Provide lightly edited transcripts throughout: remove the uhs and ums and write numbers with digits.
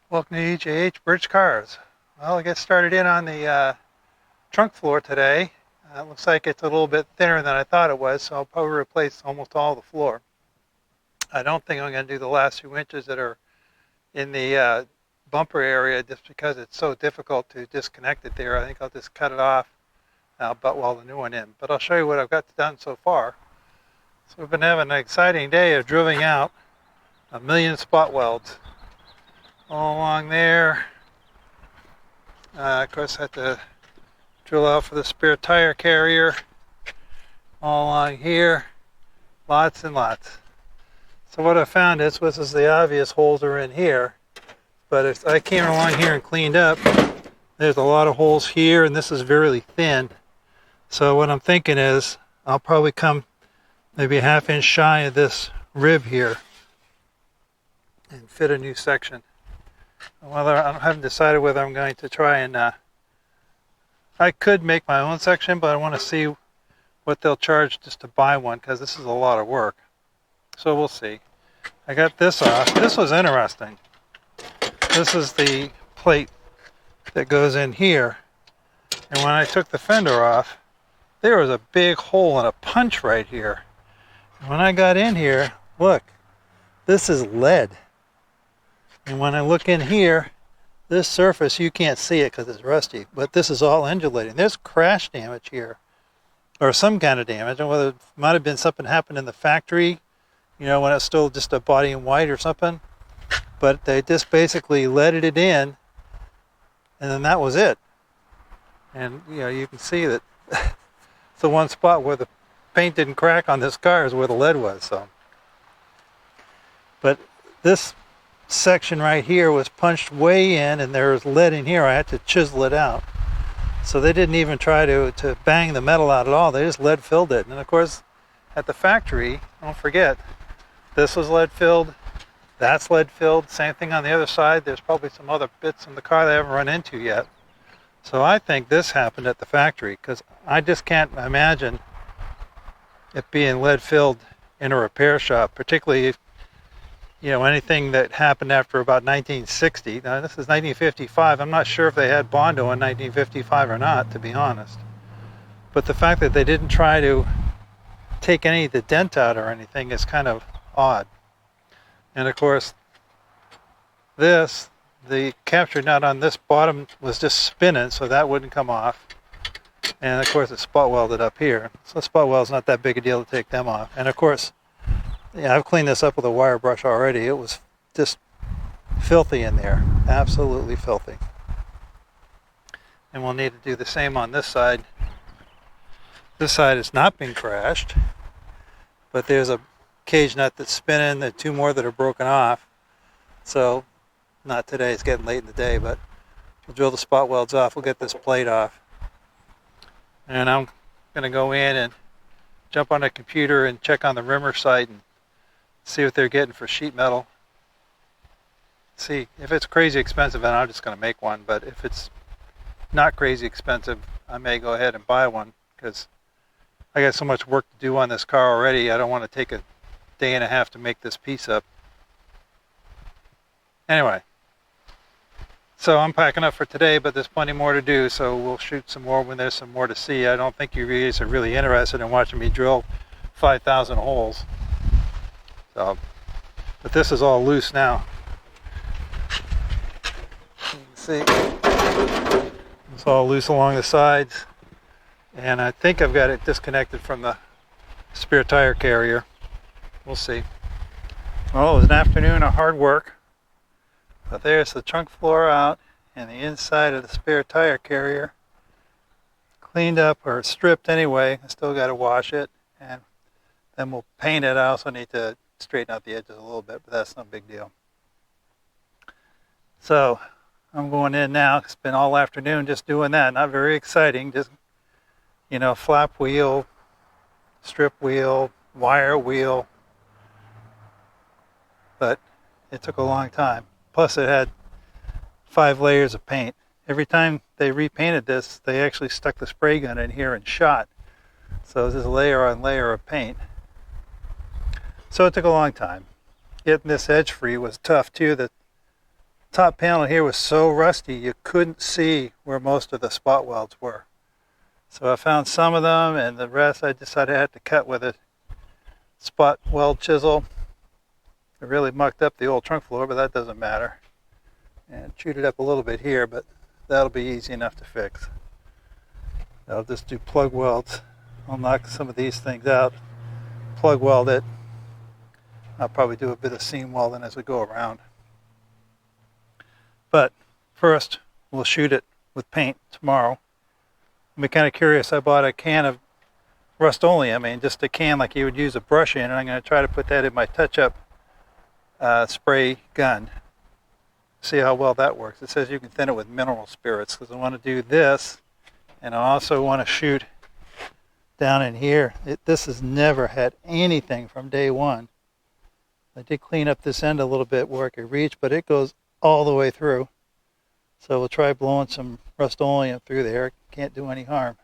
Welcome to EJH Bridge Cars. Well, I get started in on the trunk floor today. It looks like it's a little bit thinner than I thought it was, so I'll probably replace almost all the floor. I don't think I'm going to do the last few inches that are in the bumper area just because it's so difficult to disconnect it there. I think I'll just cut it off and I'll butt weld the new one in. But I'll show you what I've got done so far. So we've been having an exciting day of drilling out 1,000,000 spot welds all along there. Of course, I had to drill out for the spare tire carrier all along here. Lots and lots. So what I found is, this is the obvious holes are in here, but if I came along here and cleaned up, there's a lot of holes here, and this is very thin. So what I'm thinking is, I'll probably come maybe a ½ inch shy of this rib here and fit a new section. Whether I haven't decided whether I'm going to try and I could make my own section, but I want to see what they'll charge just to buy one, because this is a lot of work. So we'll see. I got this off. This was interesting. This is the plate that goes in here, and when I took the fender off, there was a big hole and a punch right here. And when I got in here, look, this is lead. And when I look in here, this surface, you can't see it because it's rusty, but this is all undulating. There's crash damage here, or some kind of damage, and whether it might have been something happened in the factory, you know, when it's still just a body in white or something, but they just basically leaded it in, and then that was it. And, you know, you can see that it's the one spot where the paint didn't crack on this car is where the lead was, so. But this section right here was punched way in, and there was lead in here. I had to chisel it out. So they didn't even try to bang the metal out at all. They just lead filled it. And of course, at the factory, don't forget, this was lead filled, that's lead filled, same thing on the other side. There's probably some other bits in the car they haven't run into yet. So I think this happened at the factory, because I just can't imagine it being lead filled in a repair shop, particularly if, you know, anything that happened after about 1960. Now, this is 1955. I'm not sure if they had Bondo in 1955 or not, to be honest. But the fact that they didn't try to take any of the dent out or anything is kind of odd. And of course, the capture nut on this bottom was just spinning, so that wouldn't come off. And of course, it's spot welded up here. So spot weld's not that big a deal to take them off. And of course, yeah, I've cleaned this up with a wire brush already. It was just filthy in there. Absolutely filthy. And we'll need to do the same on this side. This side has not been crashed, but there's a cage nut that's spinning, there are two more that are broken off. So, not today, it's getting late in the day, but we'll drill the spot welds off. We'll get this plate off. And I'm going to go in and jump on the computer and check on the rimmer site and see what they're getting for sheet metal. See, if it's crazy expensive, then I'm just going to make one. But if it's not crazy expensive, I may go ahead and buy one, because I got so much work to do on this car already. I don't want to take a day and a half to make this piece up. Anyway, so I'm packing up for today, but there's plenty more to do, so we'll shoot some more when there's some more to see. I don't think you guys are really interested in watching me drill 5,000 holes. So, but this is all loose now. You can see it's all loose along the sides, and I think I've got it disconnected from the spare tire carrier. We'll see. Well, it was an afternoon of hard work, but there's the trunk floor out and the inside of the spare tire carrier cleaned up, or stripped anyway. I still got to wash it, and then we'll paint it. I also need to straighten out the edges a little bit, but that's no big deal. So I'm going in now. It's been all afternoon just doing that. Not very exciting. Just, you know, flap wheel, strip wheel, wire wheel. But it took a long time. Plus it had 5 layers of paint. Every time they repainted this, they actually stuck the spray gun in here and shot. So this is layer on layer of paint. So it took a long time. Getting this edge free was tough too. The top panel here was so rusty you couldn't see where most of the spot welds were. So I found some of them, and the rest I decided I had to cut with a spot weld chisel. It really mucked up the old trunk floor, but that doesn't matter. And chewed it up a little bit here, but that'll be easy enough to fix. I'll just do plug welds. I'll knock some of these things out, plug weld it. I'll probably do a bit of seam welding as we go around. But first, we'll shoot it with paint tomorrow. I'm kind of curious. I bought a can of Rust-Oleum, just a can like you would use a brush in, and I'm going to try to put that in my touch-up spray gun. See how well that works. It says you can thin it with mineral spirits, because I want to do this, and I also want to shoot down in here. This has never had anything from day one. I did clean up this end a little bit where I could reach, but it goes all the way through. So we'll try blowing some Rust-Oleum through there. Can't do any harm.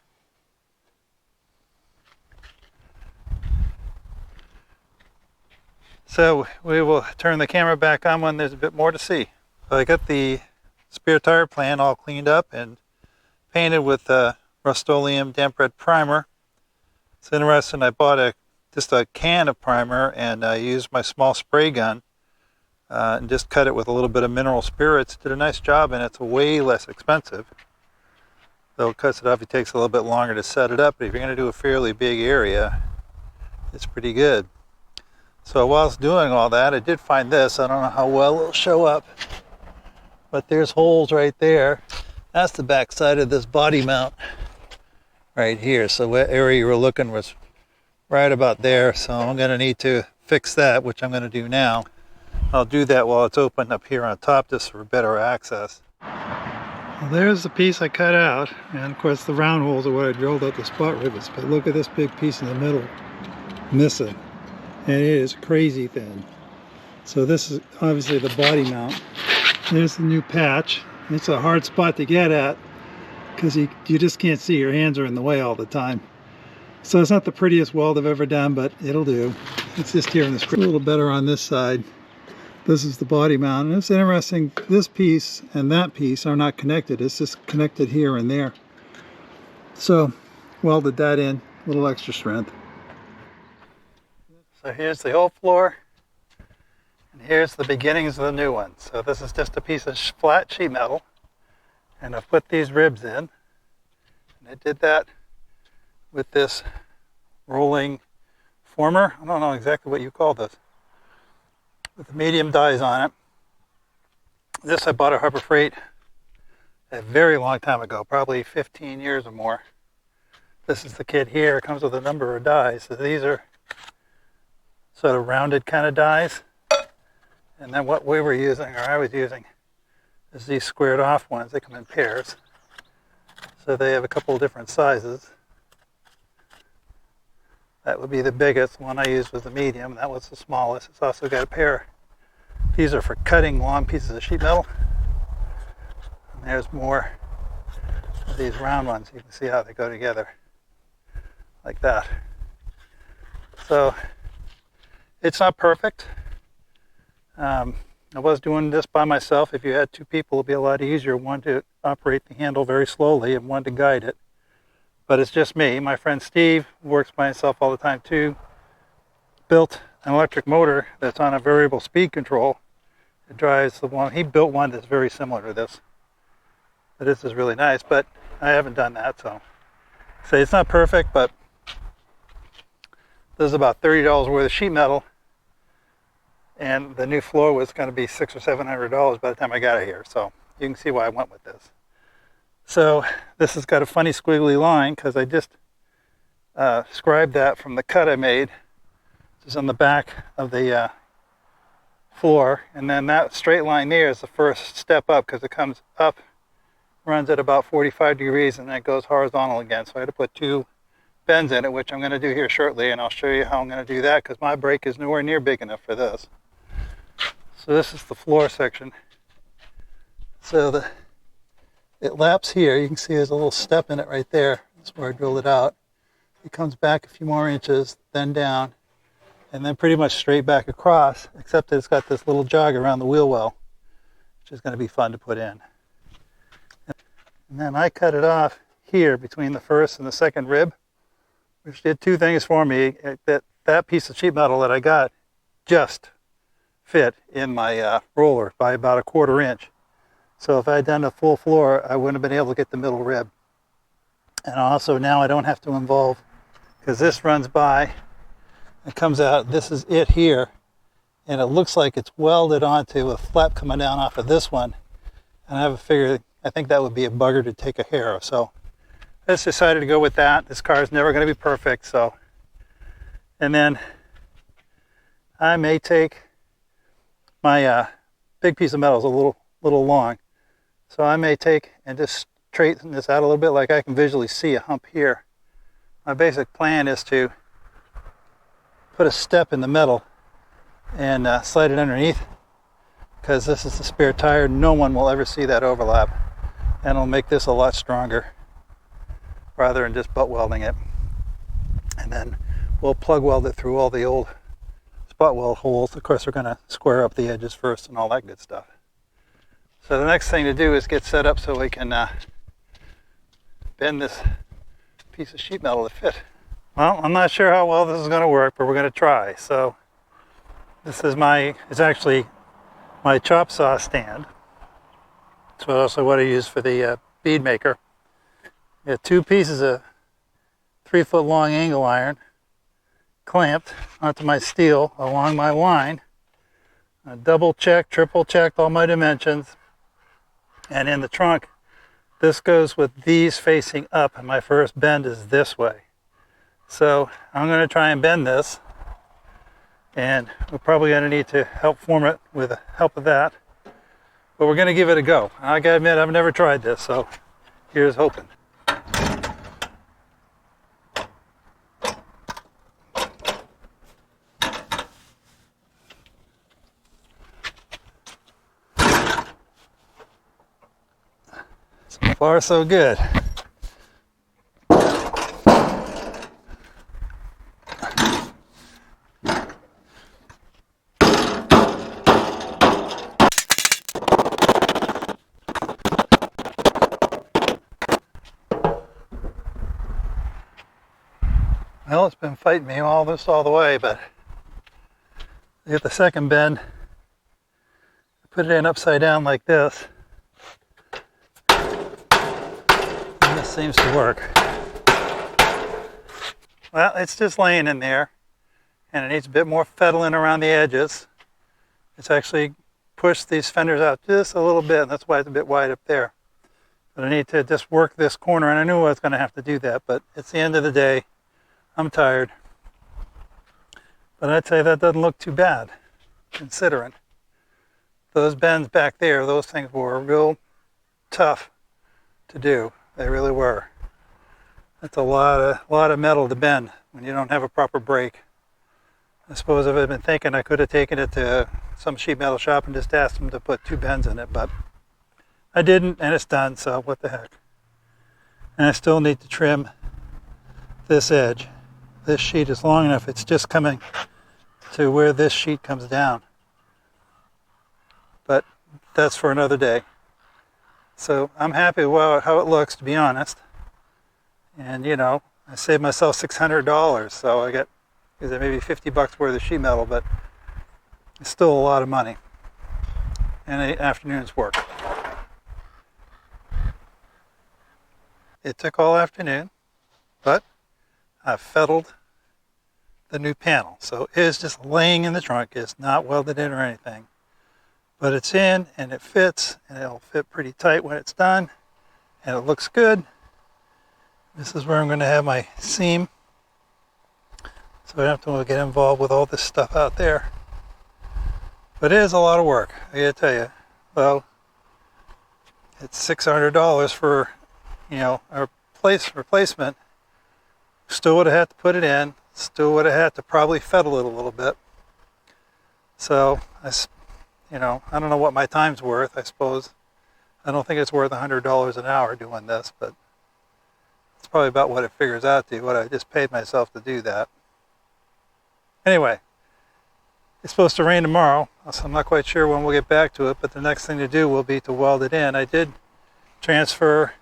So we will turn the camera back on when there's a bit more to see. So I got the spare tire plan all cleaned up and painted with Rust-Oleum damp red primer. It's interesting, I bought just a can of primer, and I used my small spray gun and just cut it with a little bit of mineral spirits. Did a nice job, and it's way less expensive. Though it cuts it off, it takes a little bit longer to set it up, but if you're going to do a fairly big area, it's pretty good. So whilst doing all that, I did find this. I don't know how well it'll show up, but there's holes right there. That's the back side of this body mount right here. So what area you were looking was right about there. So I'm going to need to fix that, which I'm going to do now. I'll do that while it's open up here on top, just for better access. Well, there's the piece I cut out, and of course the round holes are what I drilled out the spot rivets. But look at this big piece in the middle missing, and it is crazy thin. So this is obviously the body mount. There's the new patch. It's a hard spot to get at because you just can't see. Your hands are in the way all the time. So it's not the prettiest weld I've ever done, but it'll do. It's just here in this, a little better on this side. This is the body mount, and it's interesting, this piece and that piece are not connected. It's just connected here and there. So welded that in, a little extra strength. So here's the old floor, and here's the beginnings of the new one. So this is just a piece of flat sheet metal, and I've put these ribs in, and I did that with this rolling former. I don't know exactly what you call this, with the medium dies on it. This I bought at Harbor Freight a very long time ago, probably 15 years or more. This is the kit here. It comes with a number of dies. So these are sort of rounded kind of dies. And then what we were using, or I was using, is these squared off ones. They come in pairs. So they have a couple of different sizes. That would be the biggest. The one I used was the medium. That was the smallest. It's also got a pair. These are for cutting long pieces of sheet metal. And there's more of these round ones. You can see how they go together like that. So it's not perfect. I was doing this by myself. If you had two people, it'd be a lot easier. One to operate the handle very slowly and one to guide it. But it's just me. My friend Steve works by himself all the time too. Built an electric motor that's on a variable speed control. It drives the one. He built one that's very similar to this. But this is really nice, but I haven't done that, so it's not perfect, but this is about $30 worth of sheet metal, and the new floor was going to be $600 or $700 by the time I got it here, so you can see why I went with this. So this has got a funny squiggly line because I just scribed that from the cut I made. This is on the back of the floor, and then that straight line there is the first step up because it comes up, runs at about 45 degrees, and then it goes horizontal again. So I had to put two bends in it, which I'm going to do here shortly, and I'll show you how I'm going to do that because my brake is nowhere near big enough for this. So this is the floor section. So it laps here. You can see there's a little step in it right there. That's where I drilled it out. It comes back a few more inches, then down, and then pretty much straight back across, except that it's got this little jog around the wheel well, which which is going to be fun to put in. And then I cut it off here between the first and the second rib, which did two things for me. That piece of sheet metal that I got just fit in my roller by about a 1/4 inch. So if I had done a full floor, I wouldn't have been able to get the middle rib. And also now I don't have to involve, because this runs by, it comes out, this is it here, and it looks like it's welded onto a flap coming down off of this one. And I have a figure, I think that would be a bugger to take care of. So I just decided to go with that. This car is never going to be perfect, so. And then I may take my big piece of metal is a little long, so I may take and just straighten this out a little bit, like I can visually see a hump here. My basic plan is to put a step in the metal and slide it underneath, because this is the spare tire. No one will ever see that overlap, and it'll make this a lot stronger rather than just butt welding it. And then we'll plug weld it through all the old spot weld holes. Of course, we're going to square up the edges first and all that good stuff. So the next thing to do is get set up so we can bend this piece of sheet metal to fit. Well, I'm not sure how well this is going to work, but we're going to try. So this is it's actually my chop saw stand. It's also what I use for the bead maker. I got 2 pieces of 3-foot long angle iron clamped onto my steel along my line. I double checked, triple checked all my dimensions. And in the trunk, this goes with these facing up, and my first bend is this way. So I'm going to try and bend this, and we're probably going to need to help form it with the help of that. But we're going to give it a go. I got to admit, I've never tried this, so here's hoping. So far, so good. Well, it's been fighting me all the way, but I get the second bend, put it in upside down like this, and this seems to work. Well, it's just laying in there, and it needs a bit more fettling around the edges. It's actually pushed these fenders out just a little bit, and that's why it's a bit wide up there. But I need to just work this corner, and I knew I was going to have to do that, but it's the end of the day. I'm tired. But I'd say that doesn't look too bad, considering. Those bends back there, those things were real tough to do. They really were. That's a lot of metal to bend when you don't have a proper brake. I suppose if I'd been thinking, I could have taken it to some sheet metal shop and just asked them to put 2 bends in it, but I didn't, and it's done, so what the heck. And I still need to trim this edge. This sheet is long enough, it's just coming to where this sheet comes down. But that's for another day. So I'm happy with how it looks, to be honest. And you know, I saved myself $600, so I got maybe $50 worth of sheet metal, but it's still a lot of money. And an afternoon's work. It took all afternoon, but I've fettled the new panel. So it is just laying in the trunk. It's not welded in or anything. But it's in, and it fits, and it'll fit pretty tight when it's done. And it looks good. This is where I'm going to have my seam. So I don't have to get involved with all this stuff out there. But it is a lot of work, I gotta tell you. Well, it's $600 for, you know, a replacement. Still would have had to put it in. Still would have had to probably fettle it a little bit. So, you know, I don't know what my time's worth, I suppose. I don't think it's worth $100 an hour doing this, but it's probably about what it figures out to, what I just paid myself to do that. Anyway, it's supposed to rain tomorrow. So I'm not quite sure when we'll get back to it, but the next thing to do will be to weld it in. I did transfer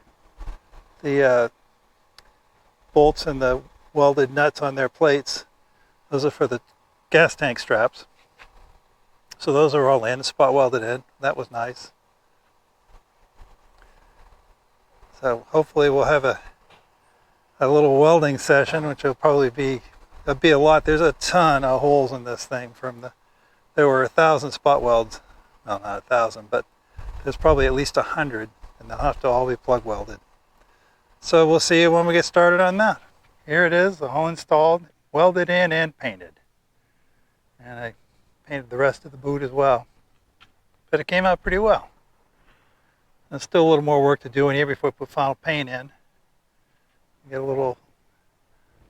the bolts and the welded nuts on their plates. Those are for the gas tank straps. So those are all in, spot welded in. That was nice. So hopefully we'll have a little welding session, which will probably be a lot. There's a ton of holes in this thing there were 1,000 spot welds. No, not 1,000, but there's probably at least 100, and they'll have to all be plug welded. So we'll see you when we get started on that. Here it is, all installed, welded in and painted. And I painted the rest of the boot as well. But it came out pretty well. There's still a little more work to do in here before we put final paint in. Get a little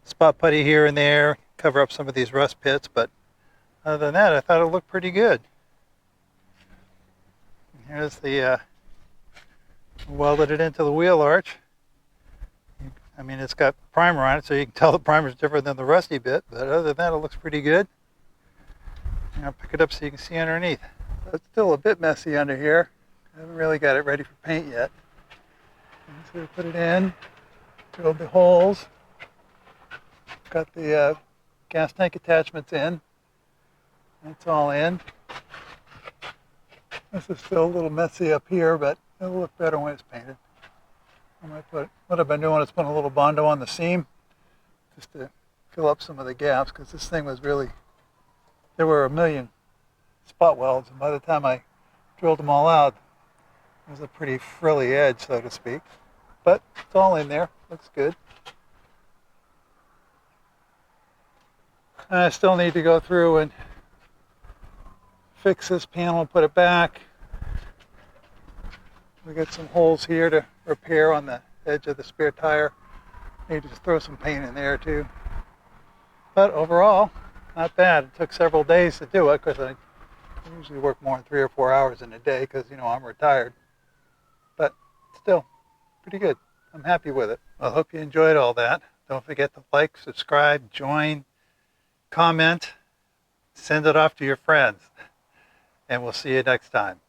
spot putty here and there, cover up some of these rust pits, but other than that, I thought it looked pretty good. Here's the welded it into the wheel arch. I mean, it's got primer on it, so you can tell the primer's different than the rusty bit, but other than that, it looks pretty good. And I'll pick it up so you can see underneath. It's still a bit messy under here. I haven't really got it ready for paint yet. So we put it in, drilled the holes, got the gas tank attachments in. That's all in. This is still a little messy up here, but it'll look better when it's painted. I might what I've been doing is putting a little Bondo on the seam just to fill up some of the gaps, because this thing was really, there were 1 million spot welds, and by the time I drilled them all out, it was a pretty frilly edge, so to speak. But it's all in there, looks good. And I still need to go through and fix this panel and put it back. We got some holes here to repair on the edge of the spare tire. Need to just throw some paint in there too. But overall, not bad. It took several days to do it because I usually work more than 3 or 4 hours in a day because, you know, I'm retired. But still, pretty good. I'm happy with it. I hope you enjoyed all that. Don't forget to like, subscribe, join, comment, send it off to your friends. And we'll see you next time.